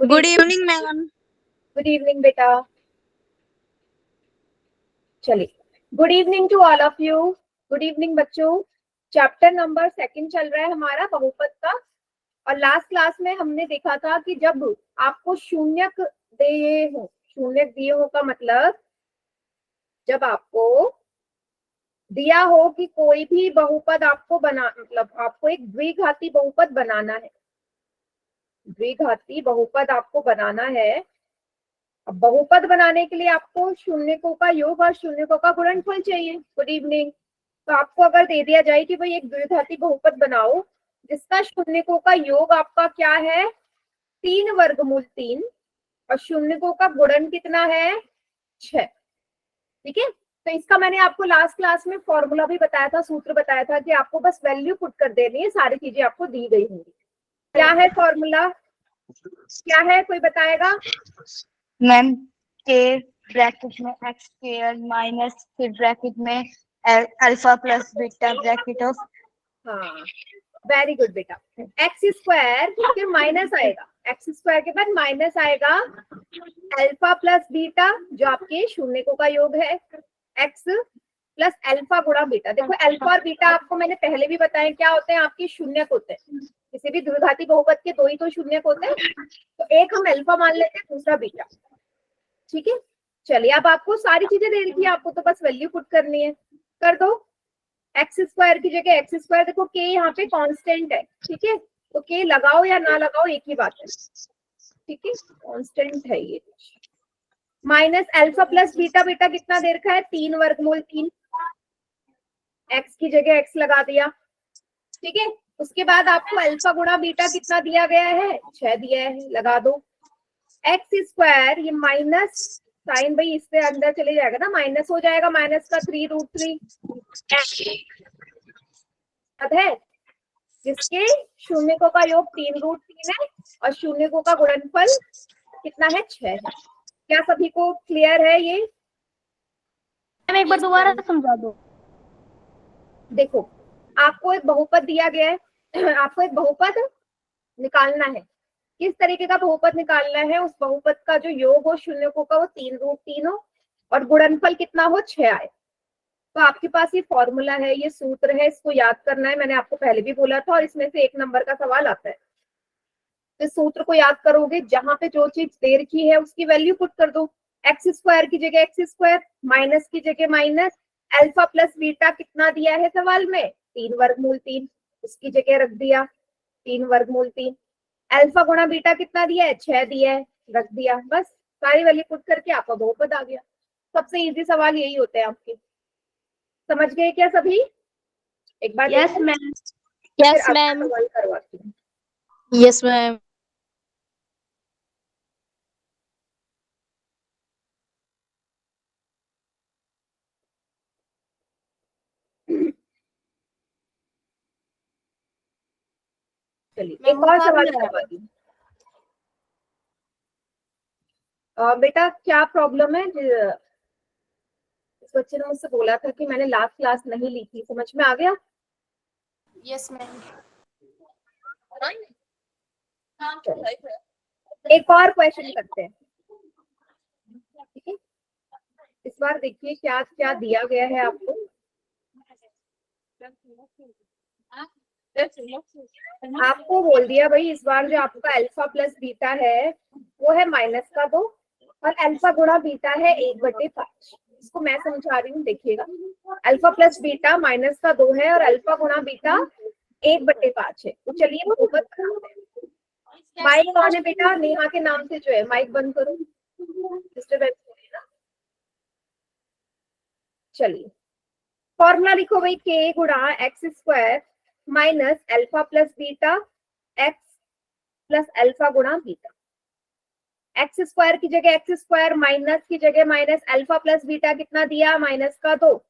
Good evening ma'am. Good evening बेटा। चलिए, good evening to all of you. Good evening बच्चों। Chapter number 2 चल रहा है हमारा बहुपद का। और लास्ट क्लास में हमने देखा था कि जब आपको शून्यक दिए हो का मतलब जब आपको दिया हो कि कोई भी बहुपद आपको मतलब आपको एक द्विघाती बहुपद बनाना है। द्विघाती बहुपद आपको बनाना है। अब बहुपद बनाने के लिए आपको शून्यकों का योग और शून्यकों का गुणनफल चाहिए। Good evening. तो आपको अगर दे दिया जाए कि भाई एक द्विघाती बहुपद बनाओ जिसका शून्यकों का योग आपका क्या है 3 वर्गमूल 3 और शून्यकों का गुणन कितना है 6। ठीक है, तो इसका मैंने आपको लास्ट क्लास में फॉर्मूला भी बताया था, सूत्र बताया था कि आपको बस वैल्यू पुट कर देनी है, सारी चीजें आपको दी गई होंगी। क्या है फॉर्मूला, क्या है कोई बताएगा? मैम के ब्रैकेट में एक्स स्क्वायर माइनस फिर ब्रैकेट में alpha plus beta bracket of. हाँ, वेरी गुड बेटा। एक्स स्क्वायर फिर माइनस आएगा, एक्स स्क्वायर के बाद माइनस आएगा अल्फा प्लस बीटा जो आपके शून्यकों का योग है, एक्स प्लस अल्फा गुणा बीटा। देखो अल्फा और बीटा आपको मैंने पहले भी बताया क्या होते हैं, आपके शून्यक होते हैं। किसी भी द्विघाती बहुपद के दो ही तो शून्यक होते हैं, तो एक हम अल्फा मान लेते हैं, दूसरा बीटा। ठीक है, चलिए अब आपको सारी चीजें दे रखी है, आपको तो बस वैल्यू पुट करनी है, कर दो। एक्स स्क्वायर की जगह एक्स स्क्वायर, देखो के यहाँ पे कांस्टेंट है। ठीक है, तो के लगाओ या ना लगाओ एक ही बात है। ठीक है, कांस्टेंट है ये। माइनस अल्फा प्लस बीटा, बेटा कितना दे रखा है 3 वर्गमूल 3। एक्स की जगह एक्स लगा दिया। ठीक है, उसके बाद आपको अल्फा गुणा बीटा कितना दिया गया है 6 दिया है, लगा दो। एक्स स्क्वायर ये माइनस साइन भाई इससे अंदर चले जाएगा ना, माइनस हो जाएगा, माइनस का 3√3 है, जिसके शून्यकों का योग 3√3 है और शून्यकों का गुणनफल कितना है 6 है। क्या सभी को क्लियर है ये? एक बार दोबारा समझा दो। देखो आपको एक बहुपद दिया गया है आपको एक बहुपद निकालना है। किस तरीके का बहुपद निकालना है? उस बहुपद का जो योग हो शून्यकों का वो 3√3 हो और गुणनफल कितना हो 6 आए। तो आपके पास ये फॉर्मूला है, ये सूत्र है, इसको याद करना है। मैंने आपको पहले भी बोला था और इसमें से 1 नंबर का सवाल आता है। तो सूत्र को याद करोगे, जहां पे जो चीज दे रखी है उसकी वैल्यू पुट कर दो। एक्स स्क्वायर की जगह एक्स स्क्वायर, माइनस की जगह माइनस, अल्फा प्लस बीटा कितना दिया है सवाल में 3 वर्गमूल 3, उसकी जगह रख दिया 3 वर्गमूल 3। अल्फा गुणा बीटा कितना दिया है 6 दिया है, रख दिया। बस सारी वैल्यू पुट करके आपका बहुपद आ गया। सबसे इजी सवाल यही होते हैं आपके। समझ गए क्या सभी? एक बार यस मैम। फिर अगला सवाल करवाती हूँ। Yes ma'am. चलिए एक और सवाल करवाती हूँ। बेटा क्या प्रॉब्लम है? इस बच्चे ने मुझसे बोला था कि मैंने लास्ट क्लास नहीं ली थी, समझ में आ गया? Yes ma'am. एक और क्वेश्चन करते हैं। ठीक है, इस बार देखिए क्या क्या दिया गया है आपको। आपको बोल दिया भाई इस बार जो आपका अल्फा प्लस बीटा है वो है -2 और अल्फा गुणा बीटा है 1/5। इसको मैं समझा रही हूँ, देखिएगा। अल्फा प्लस बीटा -2 है और अल्फा गुणा बीटा 1/5 है। तो चलिए बहुपद बनाते हैं। माइक कौन है बेटा? नेहा के नाम से जो है, माइक बंद करो, डिस्टर्बेंस हो रही है ना। चलिए फॉर्मूला लिखो भाई, के गुणा x square minus alpha plus beta x plus alpha गुणा बीटा। एक्स स्क्वायर की जगह एक्स स्क्वायर, माइनस की जगह माइनस, अल्फा प्लस बीटा कितना दिया -2,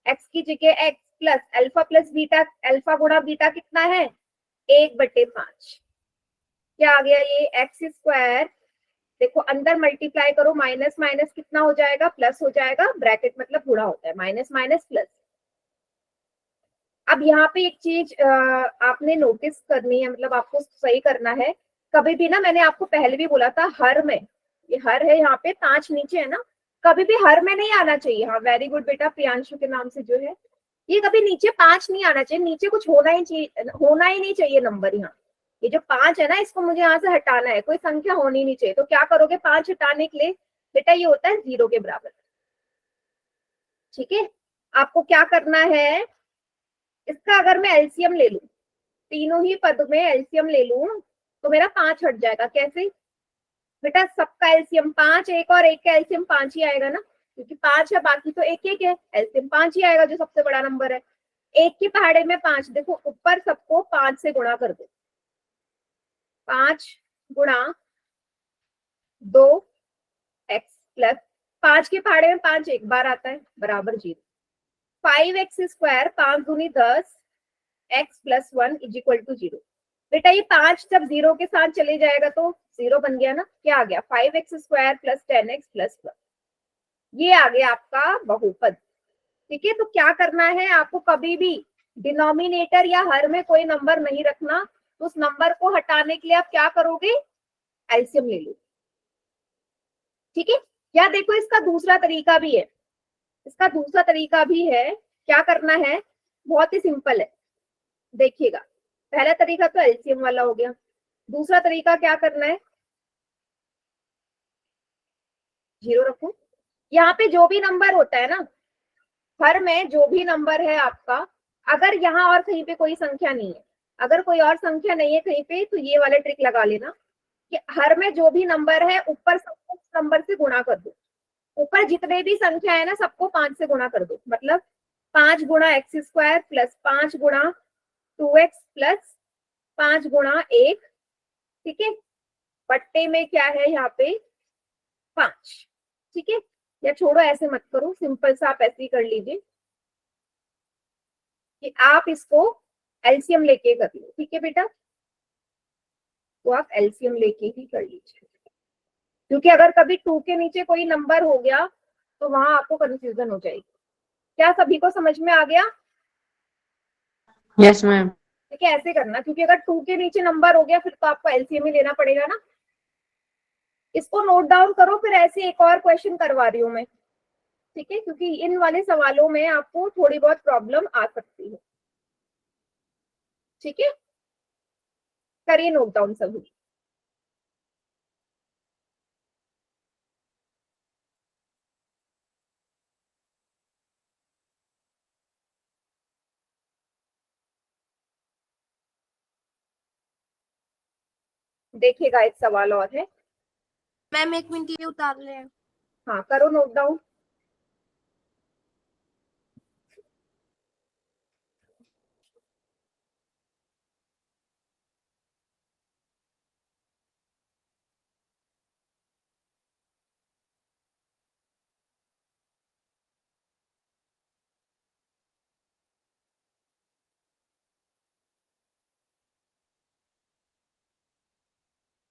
एक्स की जगह x plus alpha plus beta, alpha गुणा बीटा कितना है 1/5। क्या आ गया ये एक्स स्क्वायर? देखो अंदर मल्टीप्लाई करो, माइनस माइनस कितना हो जाएगा प्लस हो जाएगा, ब्रैकेट मतलब गुणा होता है, माइनस माइनस प्लस। अब यहाँ पे एक चीज आपने नोटिस करनी है, मतलब आपको सही करना है कभी भी ना, मैंने आपको पहले भी बोला था, हर में, ये हर है यहाँ पे, 5 नीचे है ना, कभी भी हर में नहीं आना चाहिए। हाँ वेरी गुड बेटा, प्रियांशु के नाम से जो है, ये कभी नीचे 5 नहीं आना चाहिए, नीचे कुछ होना ही चाहिए, होना ही नहीं चाहिए नंबर यहाँ। ये जो 5 है ना, इसको मुझे यहाँ से हटाना है, कोई संख्या होनी नहीं चाहिए। तो क्या करोगे 5 हटाने के लिए, बेटा ये होता है 0 के बराबर। ठीक है, आपको क्या करना है, इसका अगर मैं एलसीएम ले लूं, तीनों ही पद में एलसीएम ले लूं, तो मेरा 5 हट जाएगा। कैसे बेटा, सबका एलसीएम 5, एक और एक का एलसीएम 5 ही आएगा ना, क्योंकि 5 है, बाकी तो एक एक है, एलसीएम 5 ही आएगा, जो सबसे बड़ा नंबर है। एक के पहाड़े में 5, देखो ऊपर सबको 5 से गुणा कर दो, 5 गुणा 2x प्लस 5 के पहाड़े में 5 एक बार आता है, बराबर 0। 5x स्क्वायर 5 दूनी 10, x plus 1 is equal to 0। बेटा ये 5 जब 0 के साथ चले जाएगा तो 0 बन गया ना, क्या आ गया 5x square plus 10x plus 1, ये आ गया आपका बहुपद। ठीक है, तो क्या करना है आपको, कभी भी डिनोमिनेटर या हर में कोई नंबर नहीं रखना, तो उस नंबर को हटाने के लिए आप क्या करोगे, एलसीएम ले लो। ठीक है, या देखो इसका दूसरा तरीका भी है, इसका दूसरा तरीका भी है, क्या करना है, बहुत ही सिंपल है, देखिएगा। पहला तरीका तो एलसीएम वाला हो गया, दूसरा तरीका क्या करना है, 0 रखो। यहाँ पे जो भी नंबर होता है ना, हर में जो भी नंबर है आपका, अगर यहाँ और कहीं पे कोई संख्या नहीं है, अगर कोई और संख्या नहीं है कहीं पे, तो ये वाला ट्रिक लगा लेना कि हर में जो भी नंबर है, ऊपर सबको उस नंबर से गुणा कर दो। ऊपर जितने भी संख्या है ना, सबको 5 से गुणा कर दो, मतलब 5 गुणा एक्स स्क्वायर प्लस 5 गुणा 2x प्लस 5 गुणा 1। ठीक है, बट्टे में क्या है यहाँ पे 5। ठीक है, या छोड़ो ऐसे मत करो, सिंपल सा आप ऐसे ही कर लीजिए कि आप इसको एलसीएम लेके कर लो। ठीक है बेटा, तो आप एलसीएम लेके ही कर लीजिए, क्योंकि अगर कभी 2 के नीचे कोई नंबर हो गया तो वहां आपको कंफ्यूजन हो जाएगी। क्या सभी को समझ में आ गया? Yes ma'am. ठीक है, ऐसे करना, क्योंकि अगर 2 के नीचे नंबर हो गया फिर तो आपको एलसीएम ही लेना पड़ेगा ना। इसको नोट डाउन करो, फिर ऐसे एक और क्वेश्चन करवा रही हूँ मैं। ठीक है, क्योंकि इन वाले सवालों में आपको थोड़ी बहुत प्रॉब्लम आ सकती है। ठीक है, करिए नोट डाउन सभी। देखिएगा एक सवाल और है। मैम 1 मिनट ये उतार ले। हाँ करो नोट डाउन।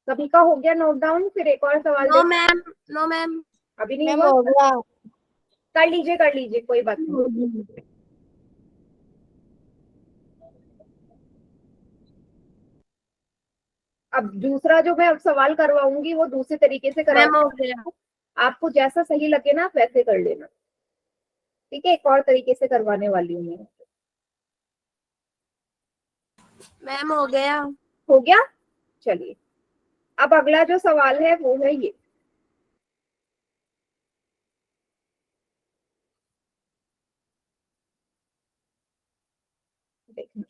सभी का हो गया नोट डाउन? फिर एक और सवाल नो देखो। मैम, नो मैम, अभी नहीं मैम हुआ? हो गया। कर लीजिए कोई बात नहीं। अब दूसरा जो मैं अब सवाल करवाऊंगी वो दूसरे तरीके से मैम हो करवाऊंगी, गया। आपको जैसा सही लगे ना आप वैसे कर लेना। ठीक है, एक और तरीके से करवाने वाली हूँ मैं। मैम हो गया। हो गया, चलिए अब अगला जो सवाल है वो है ये। देखना,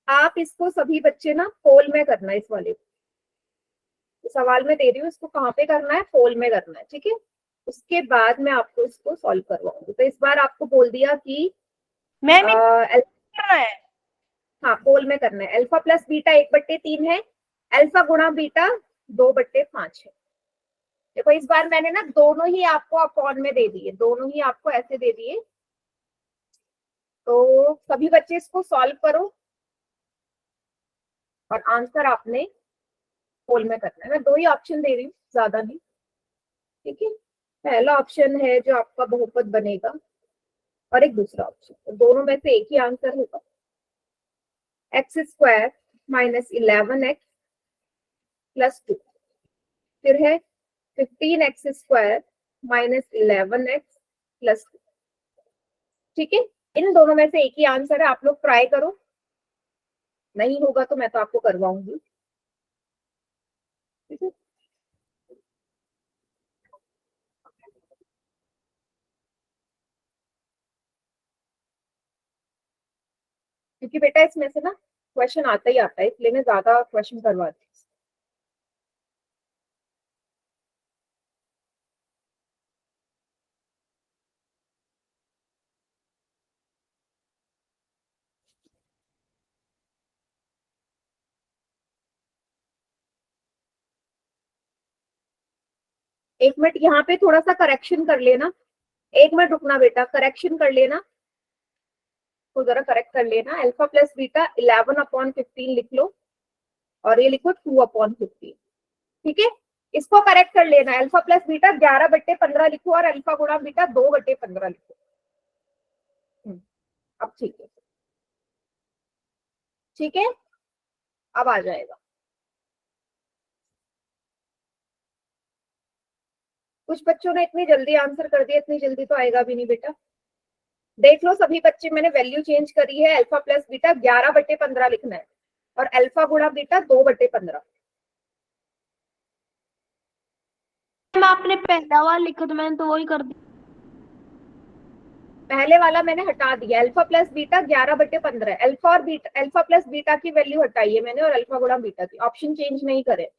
आप इसको सभी बच्चे ना पोल में करना है, इस वाले को सवाल में दे रही हूँ, इसको कहाँ पे करना है, पोल में करना है। ठीक है, उसके बाद मैं आपको इसको सॉल्व करवाऊंगी। तो इस बार आपको बोल दिया कि मैम करना है, हाँ पोल में करना है। अल्फा प्लस बीटा 1/3 है, अल्फा गुणा बीटा 2/5 है। देखो इस बार मैंने ना दोनों ही आपको अपॉन में दे दिए, दोनों ही आपको ऐसे दे दिए। तो सभी बच्चे इसको सॉल्व करो और आंसर आपने पोल में करना है। मैं 2 ही ऑप्शन दे रही हूँ, ज्यादा नहीं। ठीक है, पहला ऑप्शन है जो आपका बहुपद बनेगा और एक दूसरा ऑप्शन, तो दोनों में से एक ही आंसर होगा। X square minus 11x plus 2, फिर है 15x square minus 11x plus 2। ठीक है, इन दोनों में से एक ही आंसर है, आप लोग ट्राई करो, नहीं होगा तो मैं तो आपको करवाऊंगी। ठीक है, क्योंकि बेटा इसमें से ना क्वेश्चन आता ही आता है, इसलिए मैं ज्यादा क्वेश्चन करवाती हूँ। एक मिनट यहाँ पे थोड़ा सा करेक्शन कर लेना, एक मिनट रुकना बेटा, करेक्शन कर लेना, तो जरा करेक्ट कर लेना। अल्फा प्लस बीटा 11/15 लिख लो, और ये लिखो 2/15। ठीक है, इसको करेक्ट कर लेना। अल्फा प्लस बीटा 11/15 लिखो, और अल्फा गुणा बीटा 2/15 लिखो। अब ठीक है, ठीक है, अब आ जाएगा। कुछ बच्चों ने इतनी जल्दी आंसर कर दिया, इतनी जल्दी तो आएगा भी नहीं बेटा। देख लो सभी बच्चे, मैंने वैल्यू चेंज करी है। अल्फा प्लस बीटा 11/15 लिखना है, और अल्फा गुणा बीटा 2/15। मैम आपने पहला वाला लिखा तो मैंने तो वही कर दिया। पहले वाला मैंने हटा दिया, अल्फा प्लस बीटा 11/15। अल्फा और बीटा, अल्फा प्लस बीटा की वैल्यू हटाई है मैंने, और अल्फा गुणा बीटा की, ऑप्शन चेंज नहीं करे,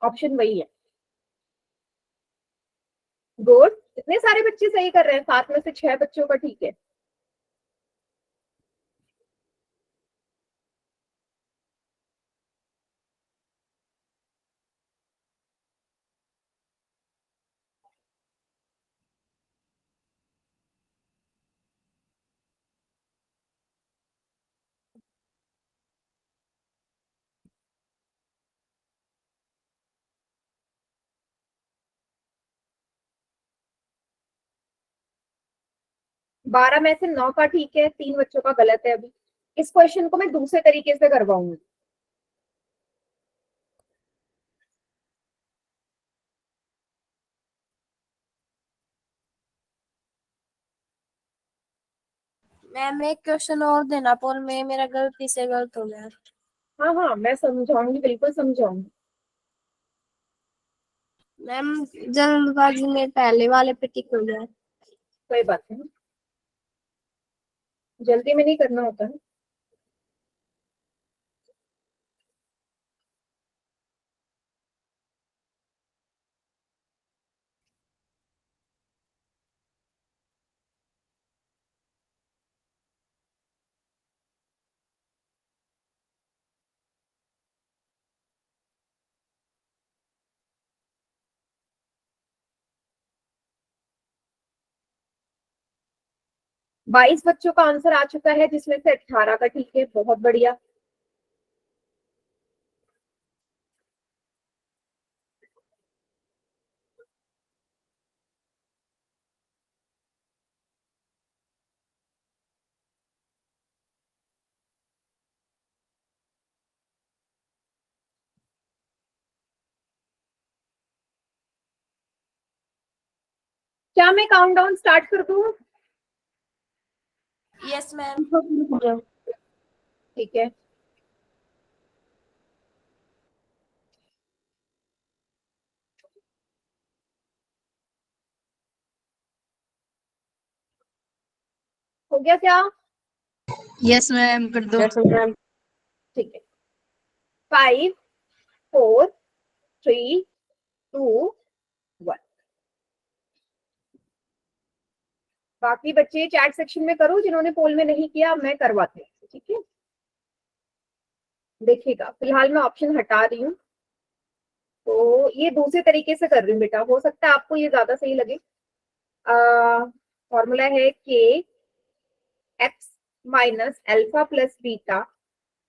ऑप्शन वही है। गुड, इतने सारे बच्चे सही कर रहे हैं, 7 में से 6 बच्चों का ठीक है। बारह में से 9 का ठीक है, 3 बच्चों का गलत है। अभी इस क्वेश्चन को मैं दूसरे तरीके से करवाऊंगी। मैम एक क्वेश्चन और देना, पर मैं मेरा गलती से गलत हो गया। हाँ हाँ, मैं समझाऊंगी, बिल्कुल समझाऊंगी। मैम जल्दबाजी में पहले वाले पे टिक हो गया। कोई बात नहीं, जल्दी में नहीं करना होता है। बाईस बच्चों का आंसर आ चुका है, जिसमें से 18 का ठीक है, बहुत बढ़िया। क्या मैं काउंटडाउन स्टार्ट कर दूं? Yes ma'am. ठीक है, हो गया क्या? यस मैम, कर दो। ठीक है, 5 4 3 2 1। बाकी बच्चे चैट सेक्शन में करो, जिन्होंने पोल में नहीं किया, मैं करवाती हूँ। ठीक है, देखिएगा, फिलहाल मैं ऑप्शन हटा रही हूँ, तो ये दूसरे तरीके से कर रही हूँ बेटा, हो सकता है आपको ये ज्यादा सही लगे। फॉर्मूला है के x minus alpha plus beta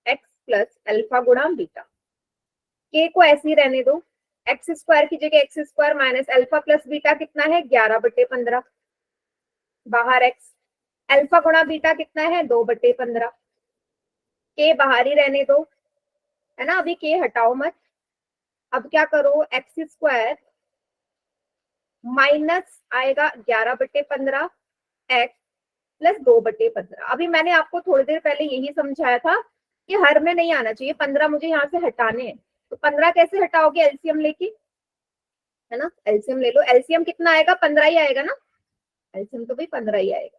x plus alpha गुणा बीटा। के को ऐसे ही रहने दो, एक्स स्क्वायर की जगह x square minus alpha plus beta कितना है 11/15, बाहर एक्स, अल्फा गुणा बीटा कितना है 2/15। के बाहर ही रहने दो, है ना, अभी के हटाओ मत। अब क्या करो, एक्स स्क्वायर माइनस आएगा 11/15 एक्स प्लस 2/15। अभी मैंने आपको थोड़ी देर पहले यही समझाया था कि हर में नहीं आना चाहिए, 15 मुझे यहाँ से हटाने हैं। तो 15 कैसे हटाओगे, एलसीएम लेके, है ना, एलसीएम ले लो। एलसीएम कितना आएगा, 15 ही आएगा ना, एलसीएम तो भी 15 ही आएगा।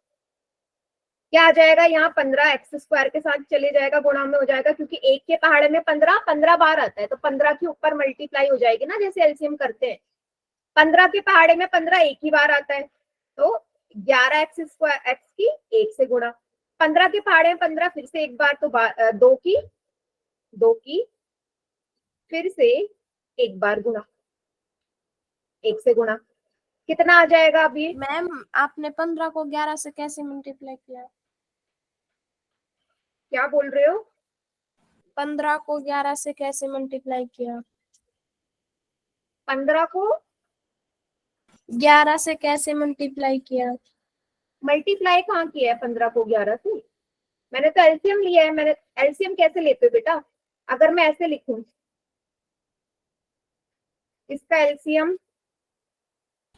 क्या आ जाएगा यहाँ, 15 एक्स स्क्वायर के साथ चले जाएगा, गुणा में हो जाएगा, क्योंकि एक के पहाड़े में 15 15 बार आता है, तो 15 के ऊपर मल्टीप्लाई हो जाएगी ना, जैसे एलसीएम करते हैं। 15 के पहाड़े में 15 एक ही बार आता है, तो 11 एक्स स्क्वायर, एक्स की एक से गुणा, 15 के पहाड़े में 15 फिर से एक बार, तो दो की फिर से एक बार गुणा, एक से गुणा, कितना आ जाएगा अभी। मैम आपने 15 को 11 से कैसे मल्टीप्लाई किया? क्या बोल रहे हो, 15 को 11 से कैसे मल्टीप्लाई किया? 15 को 11 से कैसे मल्टीप्लाई किया? मल्टीप्लाई कहाँ किया है 15 को 11 से, मैंने तो एलसीएम लिया है। मैंने एलसीएम कैसे लेते हो बेटा, अगर मैं ऐसे लिखूं, इसका एलसीएम,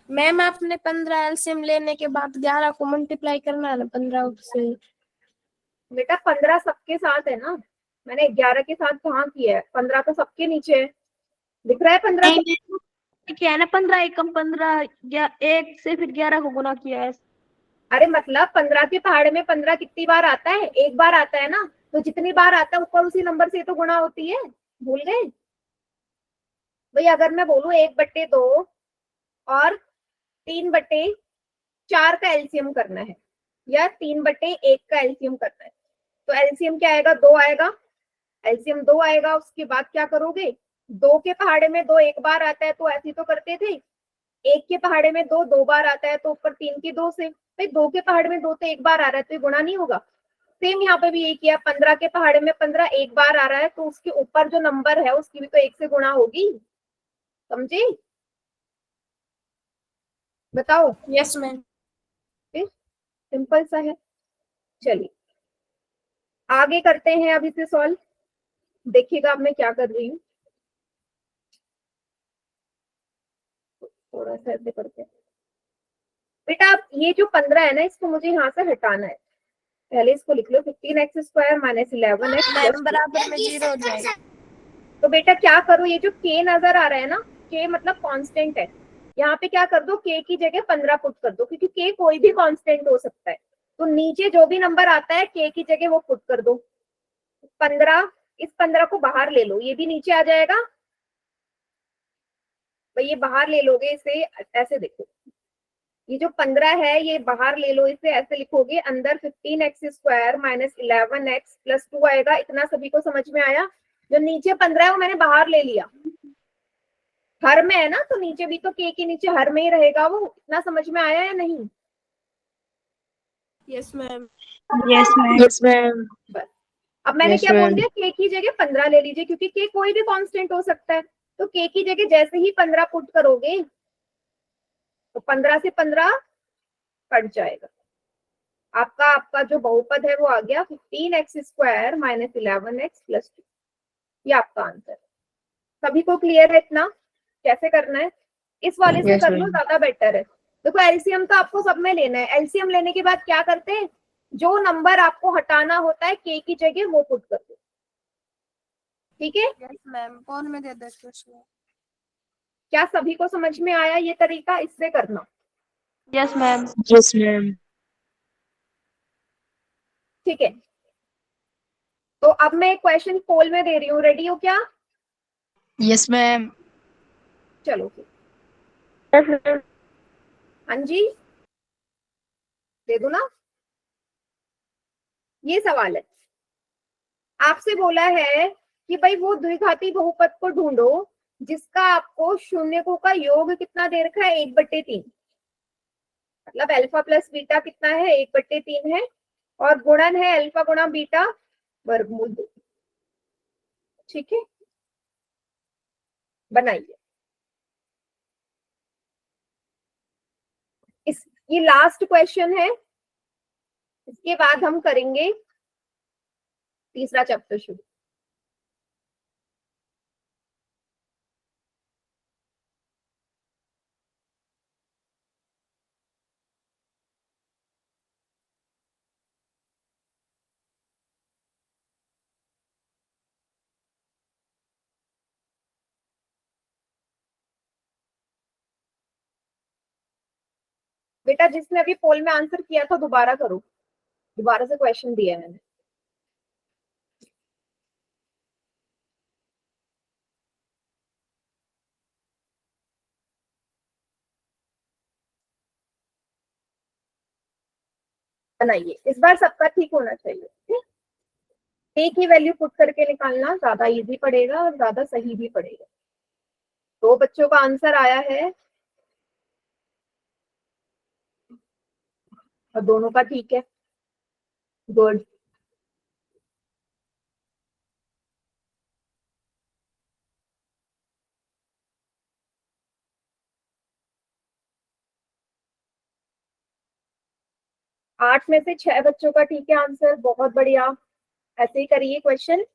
मैम आपने 15 एलसीएम लेने के बाद 11 को मल्टीप्लाई करना है ना 15 से। बेटा 15 सबके साथ है ना, मैंने 11 के साथ कहाँ किया है, 15 तो सबके नीचे है, दिख रहा है 15 क्या है ना, 15 एकम 15 या एक से फिर 11 को गुना किया है। अरे मतलब 15 के पहाड़े में 15 कितनी बार आता है, एक बार आता है ना, तो जितनी बार आता है ऊपर उसी नंबर से तो गुणा होती है, भूल गए भाई। अगर मैं बोलूं 1/2 और 3/4 का एलसीएम करना है, या 3/1 का एलसीएम करना है, तो एलसीएम क्या आएगा, 2 आएगा, एलसीएम 2 आएगा। उसके बाद क्या करोगे, 2 के पहाड़े में 2 एक बार आता है, तो ऐसे तो करते थे, 1 के पहाड़े में 2 2 बार आता है, तो ऊपर 3 की 2 से, भाई 2 के पहाड़े में 2 तो एक बार आ रहा है, तो ये गुणा नहीं होगा। सेम यहाँ पे भी ये किया, 15 के पहाड़े में 15 एक बार आ रहा है, तो उसके ऊपर जो नंबर है उसकी भी तो 1 से गुणा होगी, समझे, बताओ। Yes ma'am. सिंपल सा है। चलिए आगे करते हैं अब इसे सॉल्व, देखिएगा अब मैं क्या कर रही हूँ, थोड़ा सा ऐसे करते हैं बेटा। अब ये जो 15 है ना, इसको मुझे यहाँ से हटाना है, पहले इसको लिख लो, 15x square minus 11x ma'am बराबर में 0 हो जाएगा। तो बेटा क्या करो, ये जो k नजर आ रहा है ना, k मतलब कांस्टेंट है, यहाँ पे क्या कर दो, k की जगह 15 पुट कर दो, क्योंकि k कोई भी कांस्टेंट हो सकता है, तो नीचे जो भी नंबर आता है k की जगह वो पुट कर दो। 15, इस 15 को बाहर ले लो, ये भी नीचे आ जाएगा भाई, ये बाहर ले लोगे इसे, ऐसे देखो, ये जो 15 है ये बाहर ले लो, इसे ऐसे लिखोगे, अंदर 15x square minus 11x plus 2 आएगा। इतना सभी को समझ में आया, जो नीचे 15 है वो मैंने बाहर ले लिया, हर में है ना, तो नीचे भी तो k के नीचे हर में ही रहेगा वो, इतना समझ में आया या नहीं। Yes ma'am. Yes ma'am. Yes ma'am. बस अब मैंने क्या बोल दिया, k की जगह 15 ले लीजिए, क्योंकि k कोई भी कांस्टेंट हो सकता है, तो k की जगह जैसे ही 15 पुट करोगे तो 15 से 15 कट जाएगा, आपका आपका जो बहुपद है वो आ गया 15x square minus 11x plus 2, ये आपका आंसर। सभी को क्लियर है इतना, कैसे करना है, इस वाले से कर लो, ज्यादा बेटर है। देखो एलसीएम तो आपको सब में लेना है, एलसीएम लेने के बाद क्या करते हैं, जो नंबर आपको हटाना होता है k की जगह वो पुट कर दो, ठीक है। यस मैम, कौन में दे दे क्वेश्चन? क्या सभी को समझ में आया ये तरीका, इससे करना, यस मैम। Yes ma'am. ठीक है। तो अब मैं क्वेश्चन पोल में दे रही हूँ, रेडी हो क्या, यस मैम। चलो फिर। हाँ जी, दे दो ना, ये सवाल है, आपसे बोला है कि भाई वो द्विघाती बहुपद को ढूंढो जिसका आपको शून्यकों का योग कितना दे रखा है, 1/3, मतलब अल्फा प्लस बीटा कितना है, 1/3 है, और गुणन है अल्फा गुणा बीटा वर्गमूल 2, ठीक है, बनाइए इस, ये लास्ट क्वेश्चन है, इसके बाद हम करेंगे तीसरा चैप्टर शुरू। बेटा जिसने अभी पोल में आंसर किया था दोबारा करो, दोबारा से क्वेश्चन दिया है मैंने। बनाइए, इस बार सबका ठीक होना चाहिए। एक ही वैल्यू पुट करके निकालना ज्यादा इजी पड़ेगा और ज्यादा सही भी पड़ेगा। दो बच्चों का आंसर आया है और दोनों का ठीक है, गुड। आठ में से 6 बच्चों का ठीक है आंसर, बहुत बढ़िया। ऐसे ही करिए क्वेश्चन।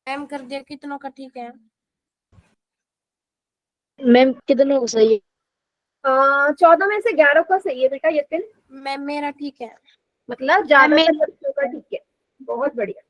मैम कर दिया, कितनों का ठीक है? मैम कितनों को सही है? 14 में से 11 का सही है बेटा यतिन, मैम मेरा ठीक है। मतलब ज्यादातर बच्चों का ठीक है, बहुत बढ़िया।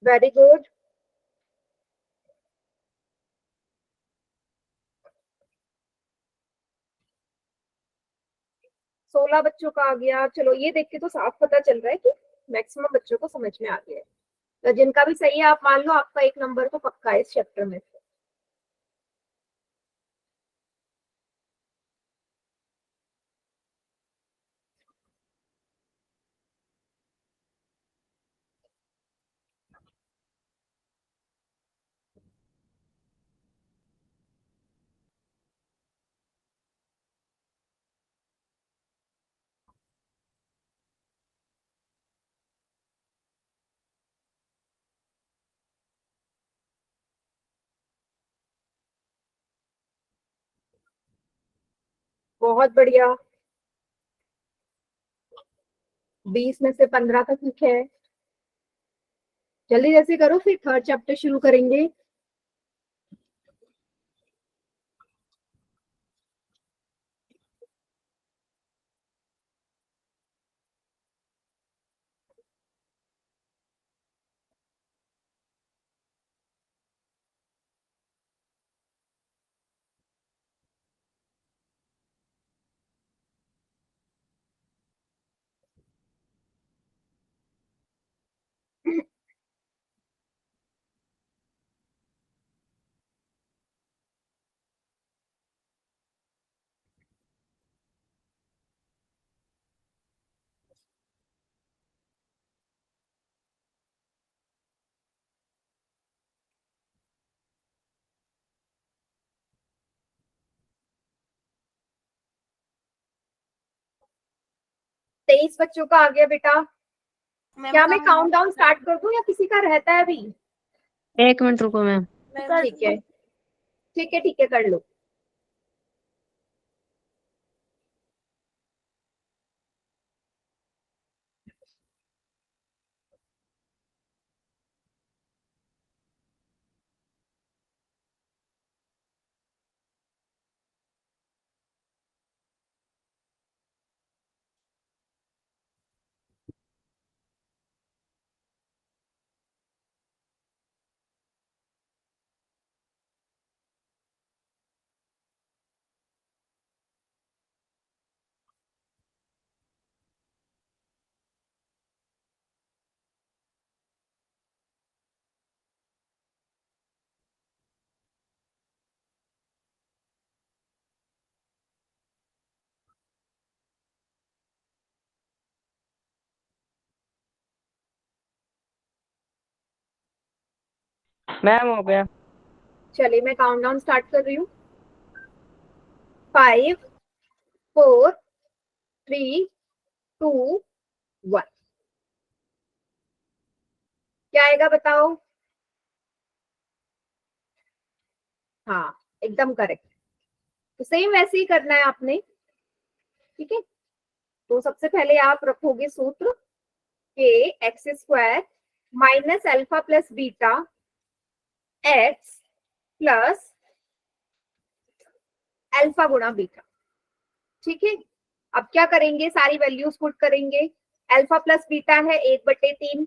Very good. सोलह बच्चों का आ गया। चलो ये देख के तो साफ पता चल रहा है कि मैक्सिमम बच्चों को समझ में आ गया है। तो जिनका भी सही है आप मान लो आपका एक नंबर तो पक्का है इस चैप्टर में से। बहुत बढ़िया। 20 में से 15 का ठीक है। जल्दी जैसे करो, फिर थर्ड चैप्टर शुरू करेंगे। तेईस बच्चों का आ गया बेटा। मैम क्या मैं count काउंट डाउन स्टार्ट कर दूं या किसी का रहता है अभी? एक मिनट रुको मैम। मैम ठीक है, ठीक है, ठीक है, कर लो। मैम हो गया। चलिए मैं काउंटडाउन स्टार्ट कर रही हूँ। 5 4 3 2 1। क्या आएगा बताओ? हाँ एकदम करेक्ट। तो सेम वैसे ही करना है आपने, ठीक है। तो सबसे पहले आप रखोगे सूत्र के x square minus alpha plus beta x plus alpha गुणा बीटा, ठीक है। अब क्या करेंगे, सारी वैल्यूज पुट करेंगे। अल्फा प्लस बीटा है 1/3,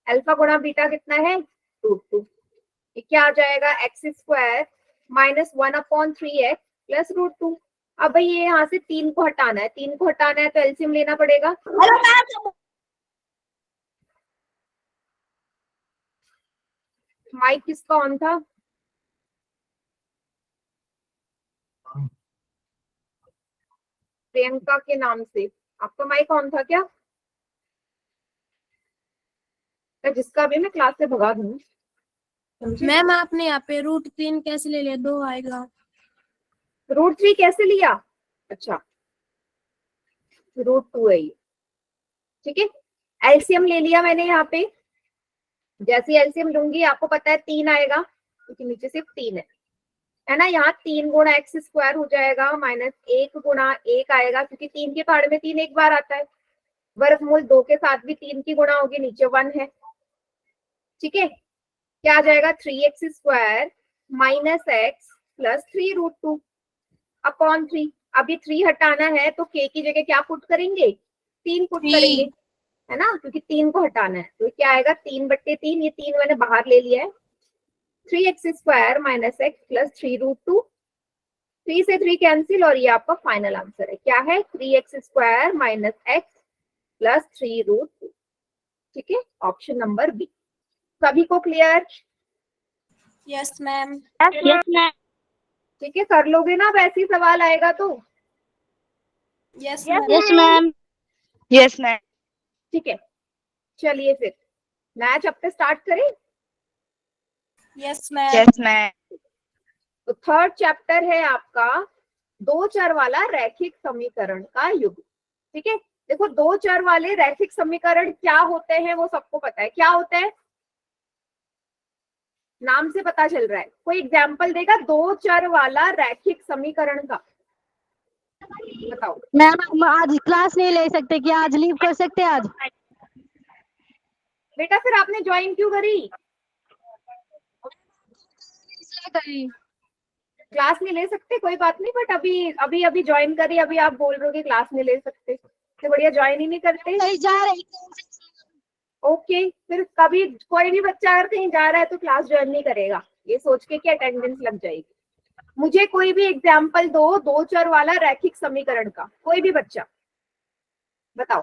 अल्फा गुणा बीटा कितना है √2। ये क्या आ जाएगा, x square minus 1/3x plus √2। अब भाई ये यहाँ से 3 को हटाना है, 3 को हटाना है तो एलसीएम लेना पड़ेगा। माइक किसका ऑन था? प्रियंका के नाम से आपका माइक ऑन था क्या? जिसका भी मैं क्लास से भगा दूँ। मैम आपने यहाँ पे √3 कैसे ले लिया, 2 आएगा। √3 कैसे लिया? अच्छा √2 है ये, ठीक है। एलसीएम ले लिया मैंने यहाँ पे। जैसे एलसीएम लूंगी आपको पता है 3 आएगा, क्योंकि नीचे सिर्फ 3 है ना। यहाँ 3 गुणा एक्स स्क्वायर हो जाएगा माइनस 1 गुणा 1 आएगा, क्योंकि 3 के पहाड़ में 3 एक बार आता है। वर्गमूल 2 के साथ भी 3 की गुणा होगी, नीचे 1 है, ठीक है। क्या आ जाएगा, 3x square minus x plus 3√2 upon 3। अभी 3 हटाना है तो k की जगह क्या पुट करेंगे, 3 पुट करेंगे, है ना, क्योंकि 3 को हटाना है। तो क्या आएगा 3/3, ये 3 मैंने बाहर ले लिया है। 3x square minus x plus 3√2, 3 से 3 कैंसिल और ये आपका फाइनल आंसर है। क्या है, 3x square minus x plus 3√2, ठीक है। Option number B. सभी को clear? Yes ma'am. Yes ma'am. ठीक है, कर लोगे ना, वैसे ही सवाल आएगा तो। Yes yes ma'am. Yes ma'am. ठीक है, चलिए फिर नया चैप्टर स्टार्ट करें। Yes ma'am. Yes ma'am. तो थर्ड चैप्टर है आपका 2 चर वाला रैखिक समीकरण का युग, ठीक है। देखो 2 चर वाले रैखिक समीकरण क्या होते हैं वो सबको पता है। क्या होते हैं, नाम से पता चल रहा है। कोई एग्जाम्पल देगा 2 चर वाला रैखिक समीकरण का? बताओ। मैम हम आज क्लास नहीं ले सकते क्या, आज लीव कर सकते हैं आज? बेटा फिर आपने ज्वाइन क्यों करी? क्लास नहीं ले सकते कोई बात नहीं, बट अभी अभी ज्वाइन करी, अभी आप बोल रहे हो कि क्लास नहीं ले सकते, तो बढ़िया ज्वाइन ही नहीं करते। नहीं जा रहे। ओके, फिर कभी कोई भी बच्चा अगर कहीं जा रहा है तो क्लास ज्वाइन नहीं करेगा, ये सोच के कि अटेंडेंस लग जाएगी। मुझे कोई भी एग्जाम्पल दो 2 चर वाला रैखिक समीकरण का, कोई भी बच्चा बताओ।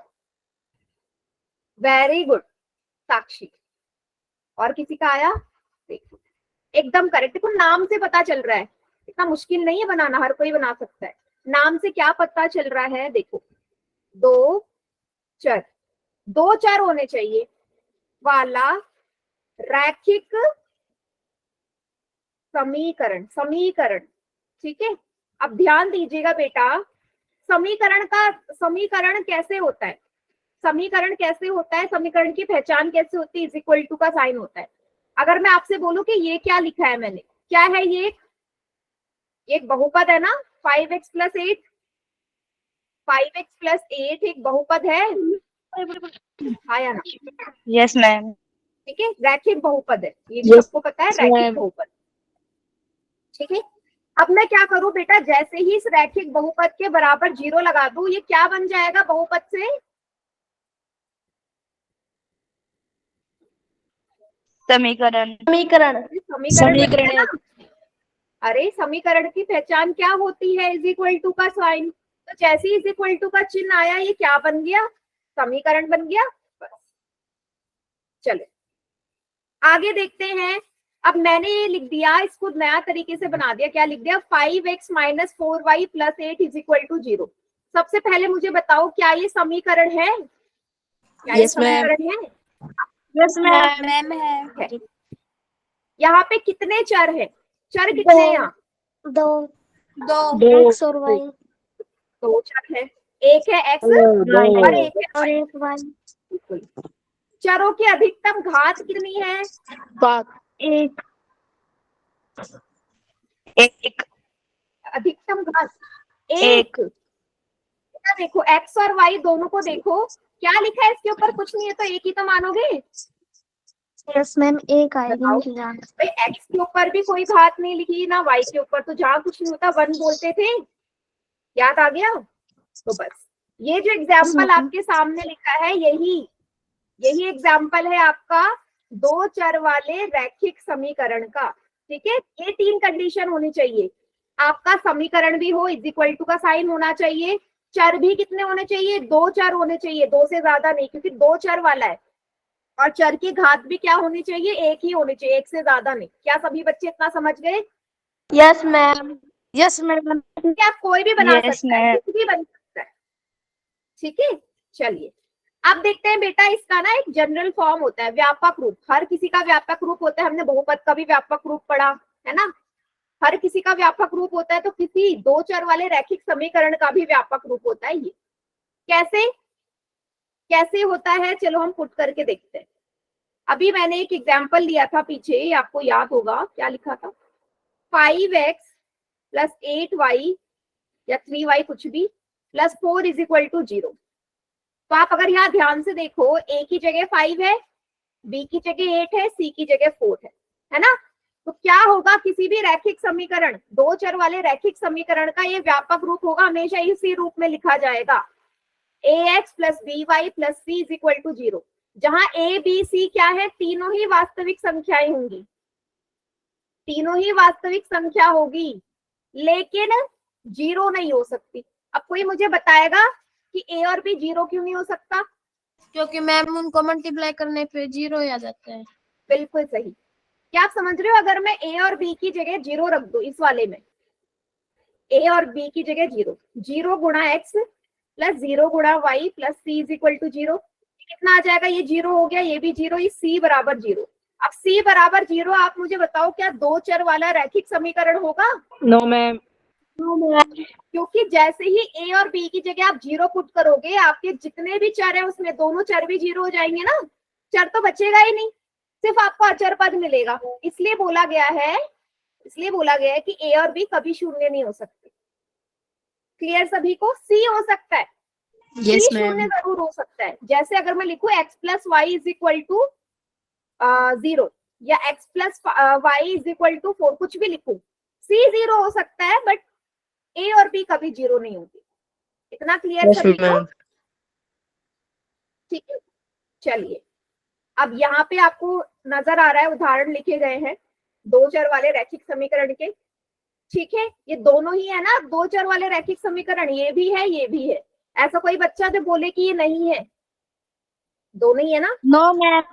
वेरी गुड साक्षी। और किसी का आया? देखो एकदम करेक्ट। देखो नाम से पता चल रहा है, इतना मुश्किल नहीं है बनाना, हर कोई बना सकता है। नाम से क्या पता चल रहा है, देखो 2 चर, 2 चर होने चाहिए वाला रैखिक समीकरण, ठीक है। अब ध्यान दीजिएगा बेटा, समीकरण कैसे होता है, समीकरण कैसे होता है, समीकरण की पहचान कैसे होती है, इज इक्वल टू का साइन होता है। अगर मैं आपसे बोलूं कि ये क्या लिखा है मैंने, क्या है ये, एक बहुपद है ना, 5x प्लस 8, 5x प्लस 8 एक बहुपद है, आया ना? Yes ma'am. ठीक है, रैखिक बहुपद है, ये Yes, सबको पता है, रैखिक बहुपद, ठीक है। अब मैं क्या करूं बेटा, जैसे ही इस रैखिक बहुपद के बराबर 0 लगा दूं, ये क्या बन जाएगा बहुपद से, समीकरण। समीकरण। समीकरण है ना? अरे समीकरण की पहचान क्या होती है, इज इक्वल टू का साइन। तो जैसे ही इज इक्वल टू का चिन्ह आया, ये क्या बन गया, समीकरण बन गया। बस चलो आगे देखते हैं। अब मैंने ये लिख दिया, इसको नया तरीके से बना दिया। क्या लिख दिया, 5x minus 4y plus 8 is equal to 0। सबसे पहले मुझे बताओ क्या ये समीकरण है, क्या ये Yes, ma'am. समीकरण है? Yes ma'am. मैम है। यहाँ पे कितने चर हैं? चर कितने हैं यहाँ? दो दो एक्स और वाई दो चर है, एक है एक्स और एक है और y। एक वाई। बिल्कुल। चरों की अधिकतम घात कितनी है? एक एक अधिकतम घात एक। क्या देखो x और y दोनों को देखो, क्या लिखा है इसके ऊपर? कुछ नहीं है तो एक ही तो मानोगे। यस मैम, एक आएगी बताओ। इनकी जान। भाई x के ऊपर भी कोई घात नहीं लिखी ना y के ऊपर, तो जहाँ कुछ नहीं होता 1 बोलते थे। याद आ गया? तो बस ये जो एग्जाम्पल आपके सामने लिखा है यही एग्जाम्पल है आपका दो चर वाले रैखिक समीकरण का। ठीक है, ये 3 कंडीशन होनी चाहिए। आपका समीकरण भी हो, इज इक्वल टू का साइन होना चाहिए, चर भी कितने होने चाहिए? 2 चर होने चाहिए, 2 से ज्यादा नहीं, क्योंकि 2 चर वाला है। और चर की घात भी क्या होनी चाहिए? एक ही होनी चाहिए, एक से ज्यादा नहीं। क्या सभी बच्चे इतना समझ गए? Yes ma'am. Yes ma'am. क्या आप कोई भी बना Yes, सकता है, ma'am. कुछ भी बन सकता है। ठीक है, चलिए अब देखते हैं बेटा, इसका ना एक जनरल फॉर्म होता है, व्यापक रूप। हर किसी का व्यापक रूप होता है, हमने बहुपद का भी व्यापक रूप पढ़ा है ना। हर किसी का व्यापक रूप होता है, तो किसी दो चर वाले रैखिक समीकरण का भी व्यापक रूप होता है। ये कैसे कैसे होता है, चलो हम पुट करके देखते हैं। अभी मैंने एक एग्जाम्पल लिया था पीछे, आपको याद होगा क्या लिखा था? 5x प्लस 8y या 3y कुछ भी प्लस 4 इज इक्वल टू 0। तो आप अगर यहाँ ध्यान से देखो, a की जगह 5 है, b की जगह 8 है, c की जगह 4 है ना। तो क्या होगा? किसी भी रैखिक समीकरण, दो चर वाले रैखिक समीकरण का ये व्यापक रूप होगा, हमेशा इसी रूप में लिखा जाएगा, ax plus by plus c is equal to 0। जहां a b c क्या है? तीनों ही वास्तविक संख्याएं होंगी, तीनों ही वास्तविक संख्या होगी, लेकिन 0 नहीं हो सकती। अब कोई मुझे बताएगा कि a और b 0 क्यों नहीं हो सकता? क्योंकि मैम उनको मल्टीप्लाई करने पे 0 आ जाता है। बिल्कुल सही। क्या आप समझ रहे हो? अगर मैं a और b की जगह 0 रख दूं, इस वाले में a और b की जगह 0 गुणा x प्लस 0 गुणा y plus c is equal to 0, कितना आ जाएगा? ये 0 हो गया, ये भी 0, ये c बराबर 0। अब c बराबर 0, आप मुझे बताओ क्या दो चर वाला रैखिक समीकरण होगा? No ma'am. क्योंकि जैसे ही a और b की जगह आप 0 पुट करोगे, आपके जितने भी चर है उसमें दोनों चर भी 0 हो जाएंगे ना, चर तो बचेगा ही नहीं, सिर्फ आपको अचर पद मिलेगा। इसलिए बोला गया है कि a और b कभी शून्य नहीं हो सकते। क्लियर सभी को? c हो सकता है, c शून्य जरूर हो सकता है। जैसे अगर मैं लिखूं x plus y is equal to 0 या x plus y is equal to 4, कुछ भी लिखूं, c 0 हो सकता है, बट a और b कभी 0 नहीं होंगे। इतना क्लियर सभी को? ठीक है, चलिए अब यहाँ पे आपको नजर आ रहा है, उदाहरण लिखे गए हैं दो चर वाले रैखिक समीकरण के। ठीक है, ये दोनों ही है ना दो चर वाले रैखिक समीकरण, ये भी है ये भी है। ऐसा कोई बच्चा जो बोले कि ये नहीं है? दोनों ही है ना? No ma'am.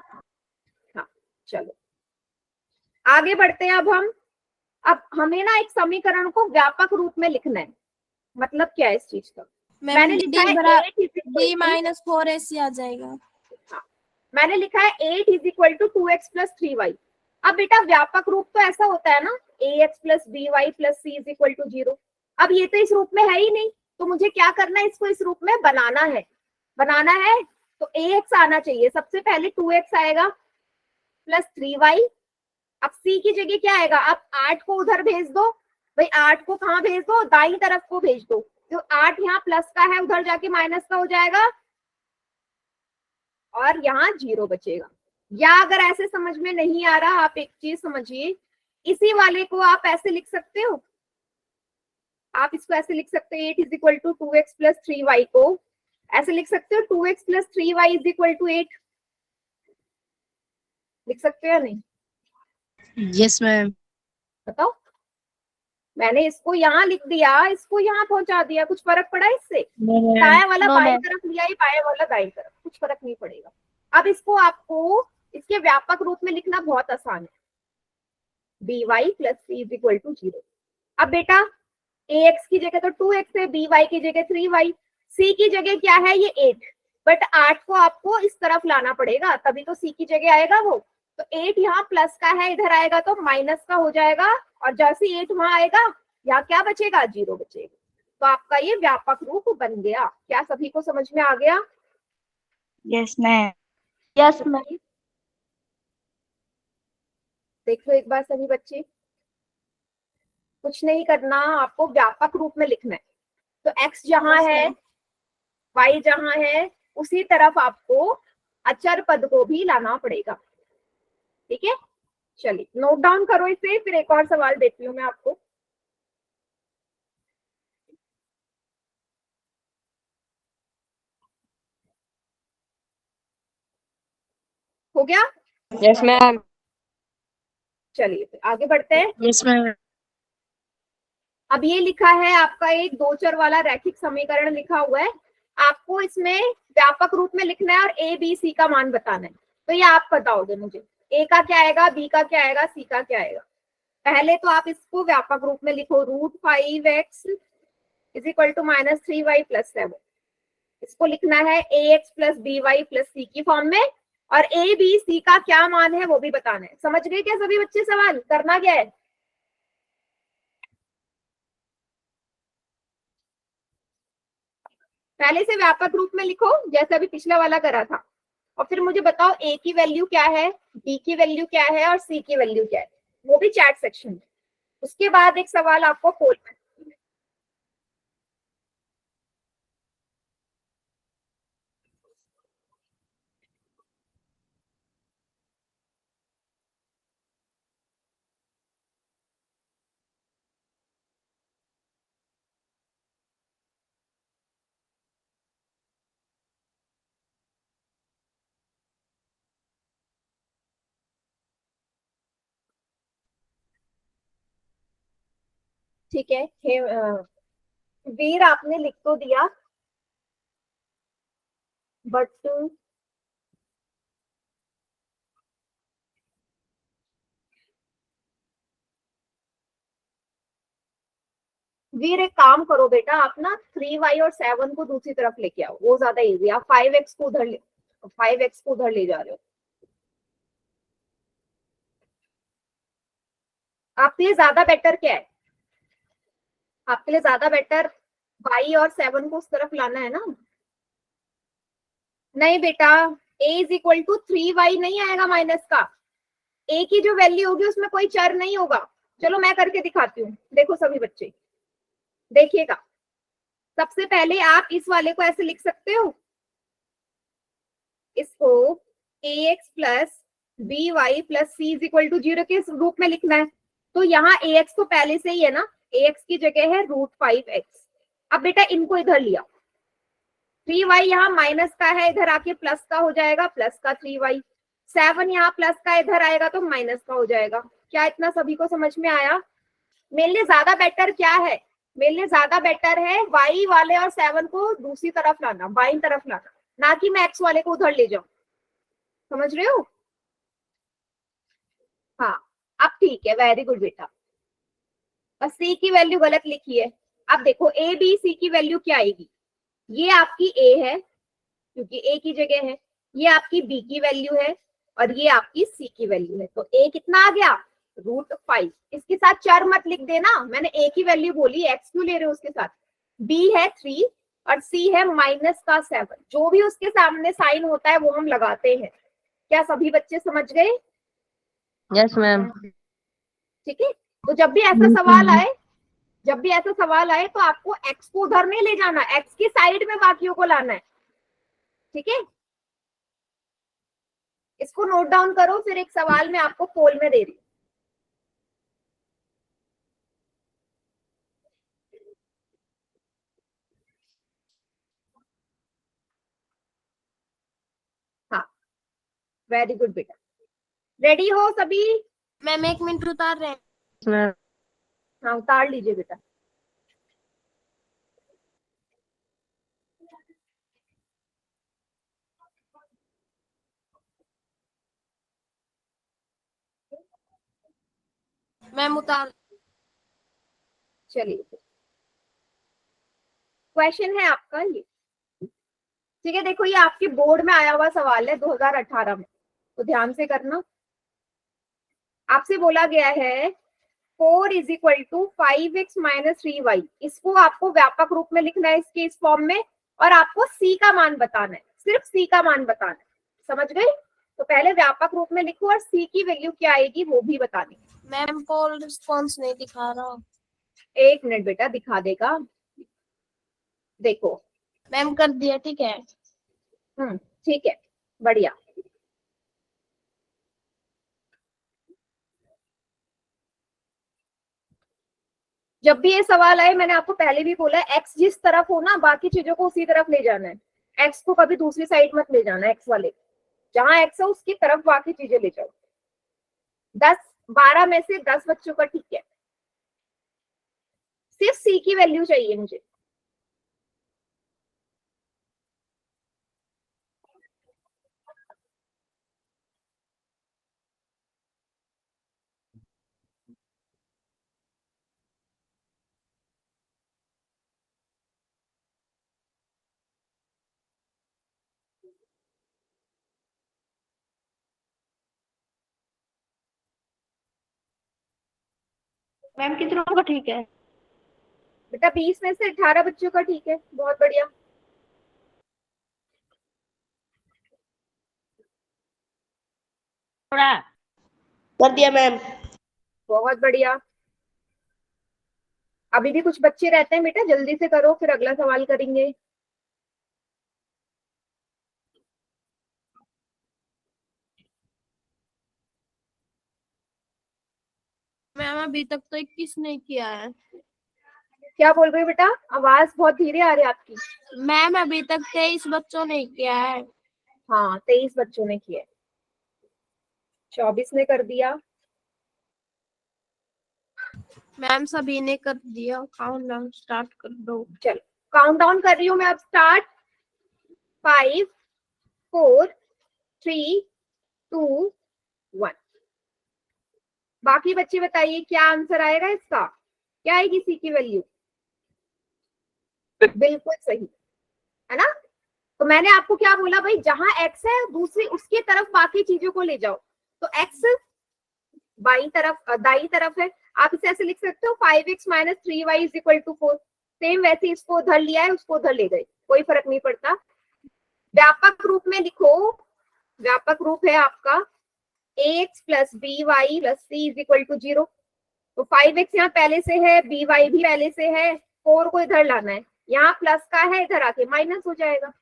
हाँ, चलो आगे बढ़ते हैं। अब हमें ना एक समीकरण को व्यापक रूप में लिखना है। मतलब क्या है इस चीज का? मैंने लिखा है 8 d माइनस 4 ऐसे आ जाएगा। मैंने लिखा है 8 is equal to 2x plus 3y। अब बेटा व्यापक रूप तो ऐसा होता है ना, ax plus by plus c is equal to 0। अब ये तो इस रूप में है ही नहीं, तो मुझे क्या करना है? इसको इस रूप में बनाना है तो ax आना चाहिए। सबसे पहले 2x आएगा प्लस 3y। अब c की जगह क्या आएगा? आप 8 को उधर भेज दो, भाई 8 को कहाँ भेज दो? दाई तरफ को भेज दो। तो 8 यहाँ प्लस का है, उधर जाके माइनस का हो जाएगा और यहाँ 0 बचेगा। या अगर ऐसे समझ में नहीं आ रहा, आप एक चीज समझिए, इसी वाले को आप ऐसे लिख सकते हो, आप इसको ऐसे लिख सकते हो 8 is equal to 2x plus 3y को ऐसे लिख सकते हो 2x plus 3y is equal to 8। लिख सकते हो या नहीं? Yes ma'am. बताओ, मैंने इसको यहाँ लिख दिया, इसको यहाँ पहुंचा दिया, कुछ फर्क पड़ा इससे? दाएं वाला बाएं तरफ लिया, बाएं वाला दाएं तरफ, कुछ फर्क नहीं पड़ेगा। अब इसको आपको इसके व्यापक रूप में लिखना बहुत आसान है, by plus c is equal to 0। अब बेटा ax की जगह तो 2x है, by की जगह 3y, c की जगह क्या है? ये 8, बट 8 को आपको इस तरफ लाना पड़ेगा, तभी तो c की जगह आएगा वो। तो 8 यहाँ प्लस का है, इधर आएगा तो माइनस का हो जाएगा, और जैसे 8 वहां आएगा यहाँ क्या बचेगा, 0 बचेगा। तो आपका ये व्यापक रूप बन गया। क्या सभी को समझ में आ गया? Yes ma'am. Yes ma'am. देखो एक बार सभी बच्चे, कुछ नहीं करना, आपको व्यापक रूप में लिखना है। तो x जहां है, y जहां है, उसी तरफ आपको अचर पद को भी लाना पड़ेगा। ठीक है, चलिए नोट डाउन करो इसे, फिर एक और सवाल देती हूँ मैं आपको। हो गया? Yes ma'am. चलिए फिर आगे बढ़ते हैं। Yes ma'am. अब ये लिखा है आपका एक दो चर वाला रैखिक समीकरण लिखा हुआ है, आपको इसमें व्यापक रूप में लिखना है और ए बी सी का मान बताना है। तो ये आप बताओगे मुझे, ए का क्या आएगा, बी का क्या आएगा, सी का क्या आएगा। पहले तो आप इसको व्यापक रूप में लिखो, √5x is equal to -3y + 7। इसको लिखना है ax + by + c की फॉर्म में, और ए बी सी का क्या मान है वो भी बताना है। समझ गए क्या सभी बच्चे? सवाल करना क्या है? पहले से व्यापक रूप में लिखो जैसे अभी पिछला वाला करा था, और फिर मुझे बताओ ए की वैल्यू क्या है, बी की वैल्यू क्या है और सी की वैल्यू क्या है, वो भी चैट सेक्शन में। उसके बाद एक सवाल आपको पोल में। ठीक है, वीर आपने लिख तो दिया, बट वीर एक काम करो बेटा, आप ना 3y और 7 को दूसरी तरफ लेके आओ, वो ज्यादा इजी। आप 5x को उधर ले, 5x को उधर ले जा रहे हो। आपके लिए ज्यादा बेटर क्या है? आपके लिए ज्यादा बेटर y और 7 को उस तरफ लाना है ना? नहीं बेटा, a is equal to 3y नहीं आएगा माइनस का। a की जो वैल्यू होगी उसमें कोई चर नहीं होगा। चलो मैं करके दिखाती हूँ, देखो सभी बच्चे देखिएगा। सबसे पहले आप इस वाले को ऐसे लिख सकते हो, इसको ax + by + c is equal to 0 के रूप में लिखना है। तो यहाँ ax तो पहले से ही है ना, ax की जगह है √5x। अब बेटा इनको इधर लिया, 3y यहाँ माइनस का है, इधर आके प्लस का हो जाएगा, प्लस का 3y। 7 यहाँ प्लस का, इधर आएगा तो माइनस का हो जाएगा। क्या इतना सभी को समझ में आया? मेरे लिए ज्यादा बेटर क्या है? मेरे लिए ज्यादा बेटर है y वाले और 7 को दूसरी तरफ लाना, बाईं तरफ लाना, ना कि मैं x वाले को उधर ले जाऊं। समझ रहे हो? हाँ, अब ठीक है, वेरी गुड बेटा। और c की वैल्यू गलत लिखी है। अब देखो a b c की वैल्यू क्या आएगी, ये आपकी a है क्योंकि a की जगह है, ये आपकी b की वैल्यू है, और ये आपकी c की वैल्यू है। तो a कितना आ गया, √5। इसके साथ चर मत लिख देना, मैंने a की वैल्यू बोली, x क्यों ले रहे हो उसके साथ। b है 3 और c है -7। जो भी उसके सामने साइन होता है वो हम लगाते हैं। क्या सभी बच्चे समझ गए? Yes ma'am. ठीक है, तो जब भी ऐसा सवाल आए, जब भी ऐसा सवाल आए तो आपको x को उधर नहीं ले जाना, x की साइड में बाकियों को लाना है। ठीक है, इसको नोट डाउन करो, फिर एक सवाल मैं आपको पोल में दे रही हूँ। हाँ, वेरी गुड बेटा। रेडी हो सभी? मैम 1 मिनट उतार रहे हैं। हाँ, उतार लीजिए बेटा। मैम उतार। चलिए, क्वेश्चन है आपका ये। ठीक है, देखो ये आपके बोर्ड में आया हुआ सवाल है 2018 में, तो ध्यान से करना। आपसे बोला गया है 4 is equal to 5x minus 3y, इसको आपको व्यापक रूप में लिखना है इसके इस फॉर्म में, और आपको c का मान बताना है, सिर्फ c का मान बताना है, समझ गए? तो पहले व्यापक रूप में लिखो और c की वैल्यू क्या आएगी वो भी बतानी। मैम पोल रिस्पॉन्स नहीं दिखा रहा। एक मिनट बेटा, दिखा देगा, देखो। मैम कर दिया, ठीक है। ठीक है, बढ़िया। जब भी ये सवाल आए, मैंने आपको पहले भी बोला है, एक्स जिस तरफ हो ना बाकी चीजों को उसी तरफ ले जाना है, एक्स को कभी दूसरी साइड मत ले जाना, एक्स वाले जहां एक्स है उसकी तरफ बाकी चीजें ले जाओ। 12 में से 10 बच्चों का ठीक है, सिर्फ सी की वैल्यू चाहिए मुझे। मैम कितनों का ठीक है? बेटा 20 में से 18 बच्चों का ठीक है, बहुत बढ़िया। थोड़ा कर दिया मैम। बहुत बढ़िया। अभी भी कुछ बच्चे रहते हैं बेटा, जल्दी से करो फिर अगला सवाल करेंगे। मैम अभी तक तो 21 नहीं किया है। क्या बोल रहे हो बेटा? आवाज बहुत धीरे आ रही है आपकी। मैम अभी तक 23 बच्चों ने किया है। हाँ 23 बच्चों ने किया, 24 ने कर दिया। मैम सभी ने कर दिया, काउंट डाउन स्टार्ट कर दो। चलो काउंट डाउन कर रही हूँ मैं अब, स्टार्ट। 5 4 3 2 1। बाकी बच्चे बताइए क्या आंसर आएगा इसका, क्या आएगी सी की वैल्यू? बिल्कुल सही है ना। तो मैंने आपको क्या बोला भाई, जहां एक्स है दूसरी उसकी तरफ बाकी चीजों को ले जाओ, तो एक्स बाई तरफ दाई तरफ है, आप इसे ऐसे लिख सकते हो 5x minus 3y is equal to 4। Same वैसे इसको उधर लिया है उसको उधर ले गए, कोई फर्क नहीं पड़ता। व्यापक रूप में लिखो, व्यापक रूप है आपका ax plus by plus c is equal to 0। तो 5x यहाँ पहले से है, by भी पहले से है, 4 को इधर लाना है, यहाँ प्लस का है इधर आके माइनस हो जाएगा।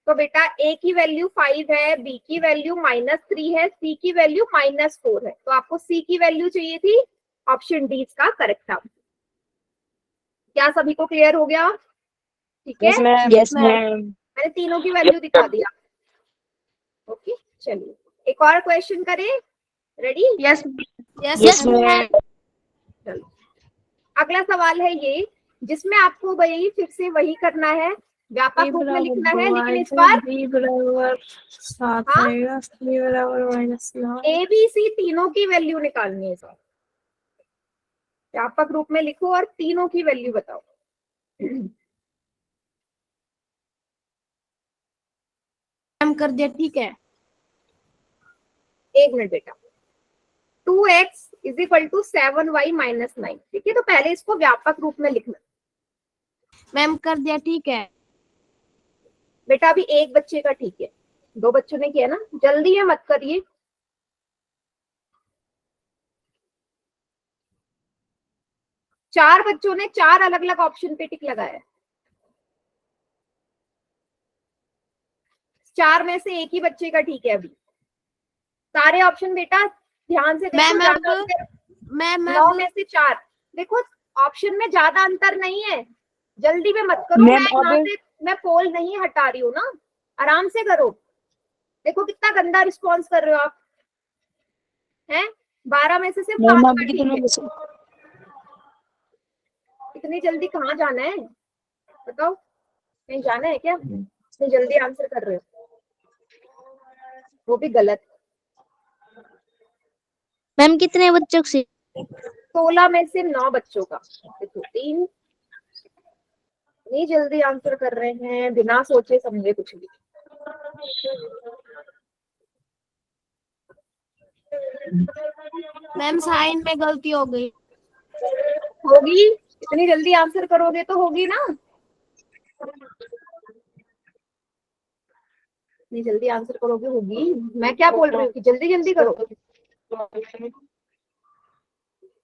तो बेटा a की वैल्यू 5 है, b की वैल्यू -3 है, c की वैल्यू -4 है, तो आपको c की वैल्यू चाहिए थी, ऑप्शन डी इसका करेक्ट था। क्या सभी को क्लियर हो गया? ठीक है, यस मैम। मैंने तीनों की वैल्यू दिखा दिया। ओके चलिए एक और क्वेश्चन करें, रेडी? Yes yes ma'am. चलो अगला सवाल है ये, जिसमें आपको भाई फिर से वही करना है, व्यापक रूप में लिखना है, लेकिन इस बार b बराबर 7 हाँ? आएगा, c बराबर -9। ए बी सी तीनों की वैल्यू निकालनी है सर, व्यापक रूप में लिखो और तीनों की वैल्यू बताओ। मैम कर दिया, ठीक है। एक मिनट बेटा, 2x is equal to 7y minus 9, ठीक है, तो पहले इसको व्यापक रूप में लिखना। मैम कर दिया, ठीक है। बेटा अभी एक बच्चे का ठीक है, 2 बच्चों ने किया ना, जल्दी है मत करिए। चार बच्चों ने 4 अलग अलग ऑप्शन पे टिक लगाया, 4 में से एक ही बच्चे का ठीक है। अभी सारे ऑप्शन बेटा ध्यान से देखो, मैम 9 में से 4, देखो ऑप्शन में ज्यादा अंतर नहीं है, जल्दी में मत करो। मैं यहाँ से मैं पोल नहीं हटा रही हूँ ना, आराम से करो। देखो कितना गंदा रिस्पॉन्स कर रहे हो आप, हैं? 12 में से सिर्फ 5 का ठीक है। इतनी जल्दी कहाँ जाना है बताओ, कहीं जाना है क्या? इतनी जल्दी आंसर कर रहे हो, वो भी गलत। मैम कितने बच्चों से? 16 में से 9 बच्चों का, देखो 3। इतनी जल्दी आंसर कर रहे हैं बिना सोचे समझे कुछ भी। मैम साइन में गलती हो गई। होगी, इतनी जल्दी आंसर करोगे तो होगी ना। इतनी जल्दी आंसर करोगे होगी। मैं क्या बोल रही हूँ कि जल्दी जल्दी करो।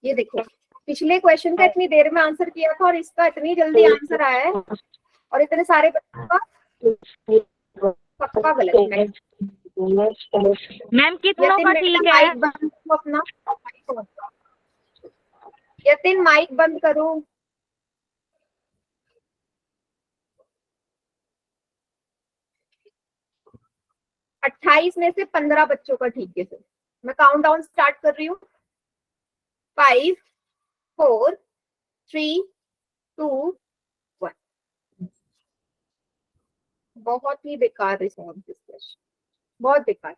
ये देखो, पिछले क्वेश्चन का इतनी देर में आंसर किया था और इसका इतनी जल्दी आंसर आया है, और इतने सारे बच्चों का पक्का गलत है। मैम कितनों यतिन का बेटा ठीक है? माइक बंद करो अपना। यतिन माइक बंद करो। 28 में से 15 बच्चों का ठीक है सर। मैं काउंट डाउन स्टार्ट कर रही हूँ। 5 4 3 2 1। बहुत ही बेकार रिस्पॉन्स इस क्वेश्चन, बहुत बेकार।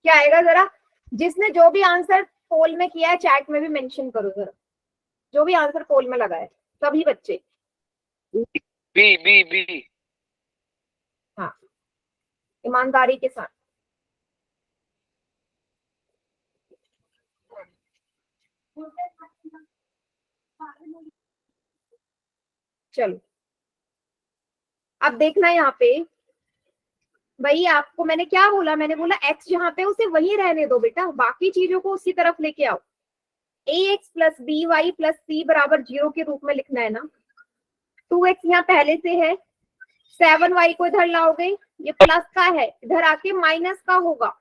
क्या आएगा जरा, जिसने जो भी आंसर पोल में किया है चैट में भी मेंशन करो जरा, जो भी आंसर पोल में लगा है सभी बच्चे। B B B. हाँ, ईमानदारी के साथ। चलो अब देखना यहाँ पे, भाई आपको मैंने क्या बोला, मैंने बोला एक्स जहाँ पे उसे वही रहने दो बेटा, बाकी चीजों को उसी तरफ लेके आओ। ax plus B Y plus C बराबर 0 के रूप में लिखना है ना। 2x यहाँ पहले से है, 7y को इधर लाओगे, ये प्लस का है, इधर आके माइनस का होगा।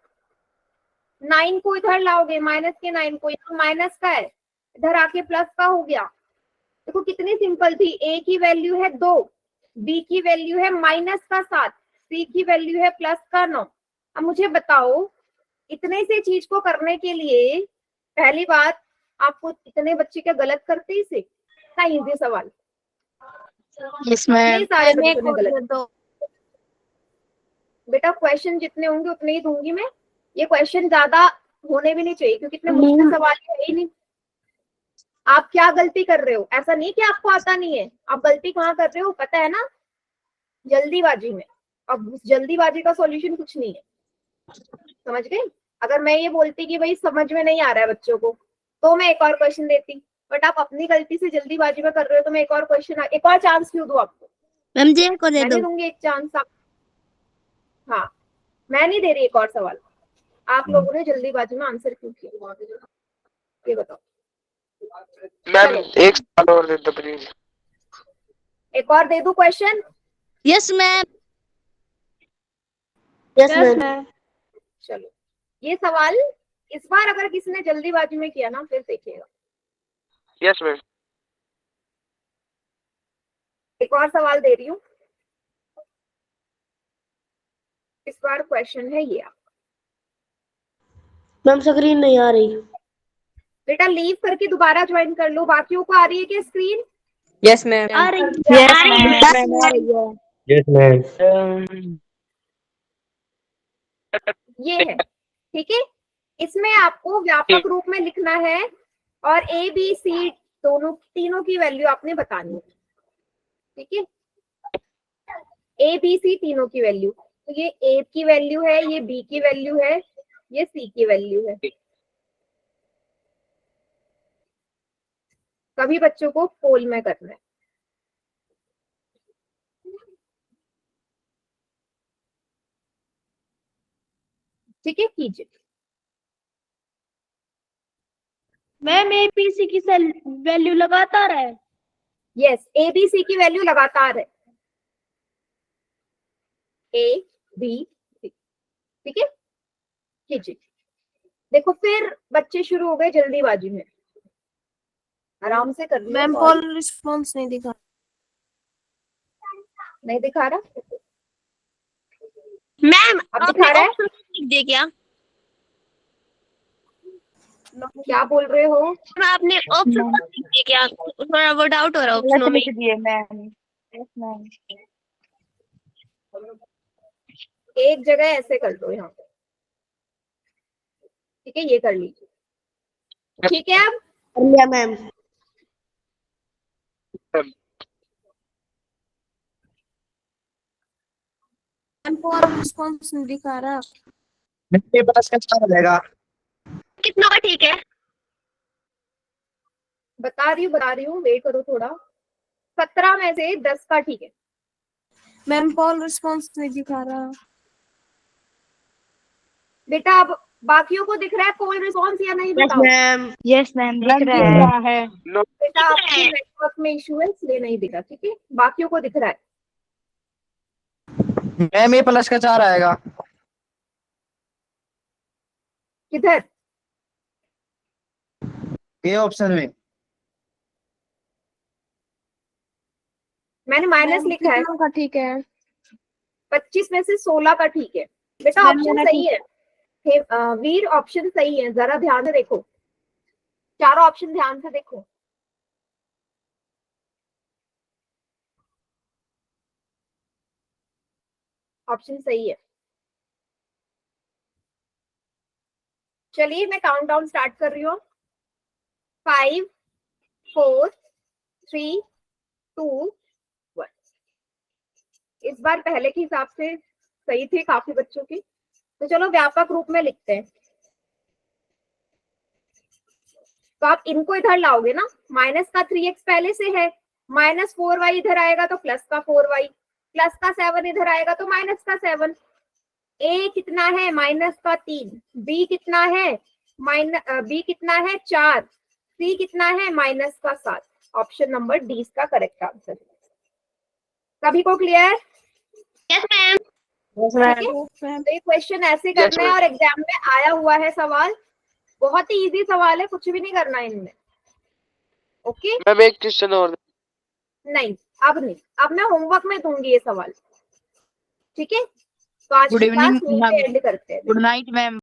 9 को इधर लाओगे, माइनस के 9 को, यहाँ माइनस का है, इधर आके प्लस का हो गया। देखो कितनी सिंपल थी। a की वैल्यू है 2, b की वैल्यू है माइनस का 7, c की वैल्यू है प्लस का 9। अब मुझे बताओ, इतने से चीज को करने के लिए पहली बात आपको इतने बच्चे क्या गलत करते इसे? इतना इजी सवाल, यस इतने मैम। सारे मैम एक बच्चों ने और गलत। दे दो। बेटा क्वेश्चन जितने होंगे उतने ही दूंगी मैं, ये क्वेश्चन ज्यादा होने भी नहीं चाहिए क्योंकि इतने मुश्किल सवाल है ही नहीं। आप क्या गलती कर रहे हो? ऐसा नहीं कि आपको आता नहीं है, आप गलती कहाँ कर रहे हो पता है ना? जल्दीबाजी में। अब उस जल्दीबाजी का सॉल्यूशन कुछ नहीं है, समझ गए? अगर मैं ये बोलती कि भाई समझ में नहीं आ रहा है बच्चों को, तो मैं एक और क्वेश्चन देती, बट आप अपनी गलती से जल्दीबाजी में कर रहे हो, तो मैं एक और क्वेश्चन, एक और चांस क्यों दूं आपको? मैम जे को दे मैं दो। नहीं दूंगी एक चांस आप। हाँ, मैं नहीं दे रही एक और सवाल। आप लोगों ने जल्दीबाजी में आंसर क्यों किया, ये बताओ। मैम चलो एक सवाल और दे दो प्लीज। एक और दे दूं question? Yes ma'am. Yes yes ma'am. Ma'am. चलो ये सवाल इस बार अगर किसी ने जल्दीबाजी में किया ना, फिर देखिएगा। Yes ma'am. एक और सवाल दे रही हूँ, इस बार क्वेश्चन है ये। मैम स्क्रीन नहीं आ रही। बेटा लीव करके दोबारा ज्वाइन कर लो। बाकियों को आ रही है क्या स्क्रीन? Yes ma'am. आ रही Yes, आ रही है। ma'am. मैम आ रही है। Yes ma'am. ये है, ठीक है। इसमें आपको व्यापक रूप में लिखना है और ए बी सी दोनों तीनों की वैल्यू आपने बतानी है, ठीक है। ए बी सी तीनों की वैल्यू, तो ये ए की वैल्यू है, ये बी की वैल्यू है, ये सी की वैल्यू है। सभी बच्चों को पोल में करना है, ठीक है, कीजिए। मैम एपीसी की वैल्यू लगातार है। यस, ए बी सी की वैल्यू लगातार है, ए बी सी, ठीक है, कीजिए। देखो फिर बच्चे शुरू हो गए जल्दीबाजी में, आराम से कर लो। मैम सॉल्व पोल रिस्पॉन्स नहीं दिखा। नहीं दिखा रहा? मैम अब आपने दिखा रहा है? ऑप्शन लिख दिया क्या? क्या बोल रहे हो? मैम आपने ऑप्शन मैम लिख दिया क्या? थोड़ा वो डाउट हो रहा है ऑप्शनों गलत में। लिख दिए मैम। Yes ma'am. एक जगह ऐसे कर दो यहाँ पे, ठीक है, ये कर लीजिए, ठीक है। अब कर लिया मैम। मैम पोल रिस्पॉन्स नहीं दिखा रहा। मैम A प्लस का 4 आ जाएगा। कितना का ठीक है? बता रही हूँ, वेट करो थोड़ा। 17 में से 10 का ठीक है। मैम पोल रिस्पॉन्स नहीं दिखा रहा। बेटा अब बाकियों को दिख रहा है पोल रिस्पॉन्स या नहीं? Yes, बताओ मैम। यस मैम दिख रहा है। No. बेटा, आपके नेटवर्क में इशू है इसलिए नहीं दिखा, ठीक है? बाकियों को दिख रहा है। मैम A प्लस का 4 आएगा। किधर? A ऑप्शन में। मैंने माइनस मैम, लिखा है। कितना का ठीक है? 25 में से 16 का ठीक है। बेटा मैम, ऑप्शन मेरा सही है। वीर ऑप्शन सही है, जरा ध्यान से देखो, चारों ऑप्शन ध्यान से देखो। ऑप्शन सही है। चलिए मैं काउंटडाउन स्टार्ट कर रही हूँ। 5 4 3 2 1। इस बार पहले के हिसाब से सही थे काफी बच्चों की, तो चलो व्यापक रूप में लिखते हैं। तो आप इनको इधर लाओगे ना, माइनस का 3x पहले से है, माइनस 4y इधर आएगा तो प्लस का 4y, प्लस का 7 इधर आएगा तो माइनस का 7। a कितना है? माइनस का 3। b कितना है? b कितना है? 4। c कितना है? माइनस का 7। ऑप्शन नंबर डी इसका करेक्ट आंसर। सभी को क्लियर? Yes ma'am. तो ये क्वेश्चन ऐसे करना है और एग्जाम में आया हुआ है सवाल, बहुत ही इजी सवाल है, कुछ भी नहीं करना है इनमें। ओके मैम एक क्वेश्चन और। नहीं, अब नहीं, अब मैं होमवर्क में दूंगी ये सवाल, ठीक है? तो आज गुड की क्लास इवनिंग यहीं पे एंड करते हैं। Good night ma'am.